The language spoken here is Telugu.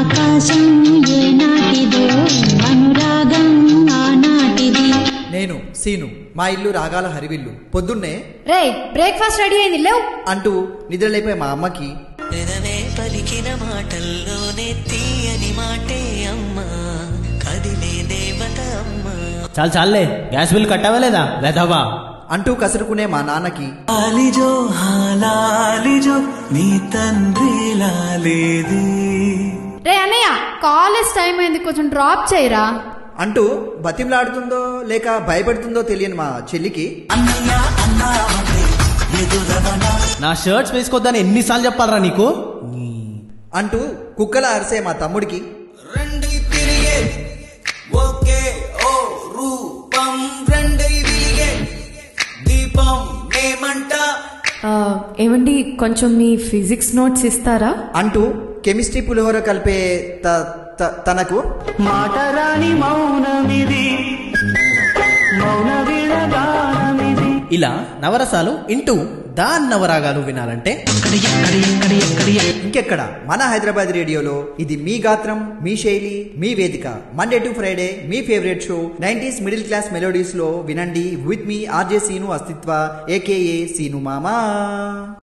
ఆకాశం ఏనాటిదో అనురాగం ఆనాటిది. నేను సీను, మా ఇల్లు రాగాల హరివిల్లు. పొద్దున్నే రే బ్రేక్ఫాస్ట్ రెడీ అయింది లేవు అంటూ నిద్రలేపే మా అమ్మకి పెదవే పలికిన మాటల్లోనే తీయని మాటే అమ్మా, కదిలే దేవత అమ్మా. చాలే గ్యాస్ బిల్ కట్టవలేదా వెధవా అంటూ కసురుకునే మా నాన్నకి లాలిజో హాలాలిజో నీ తండ్రి లాలేది. రే అన్నయ్య కాలేజ్ టైం అయింది కొంచెం డ్రాప్ చేయరా అంటూ బతిమలాడుతుందో లేక భయపడుతుందో తెలియని మా చెల్లికి నా షర్ట్స్ వేసుకోద్దని ఎన్నిసార్లు చెప్పాలరా నీకు అంటూ కుక్కల అరిసే మా తమ్ముడికి రెండై తిరిగే ఒకే ఓ రూపం, రెండై తిరిగే దీపం ఏమంట. ఏమండి కొంచెం మీ ఫిజిక్స్ నోట్స్ ఇస్తారా అంటూ కెమిస్ట్రీ పులిహోర కలిపే తనకు మాటరాని మౌనమిది, మౌన విడగానమిది. ఇలా నవరసాలు ఇంటూ దాన్ నవరాగాలు వినాలంటే ఇంకెక్కడ మన హైదరాబాద్ రేడియోలో. ఇది మీ గాత్రం, మీ శైలి, మీ వేదిక. మండే టు ఫ్రైడే మీ favourite show 90s middle class melodies లో వినండి. విత్ మీ ఆర్జే సీను అస్తిత్వ, ఏకేఏ సీను మామా.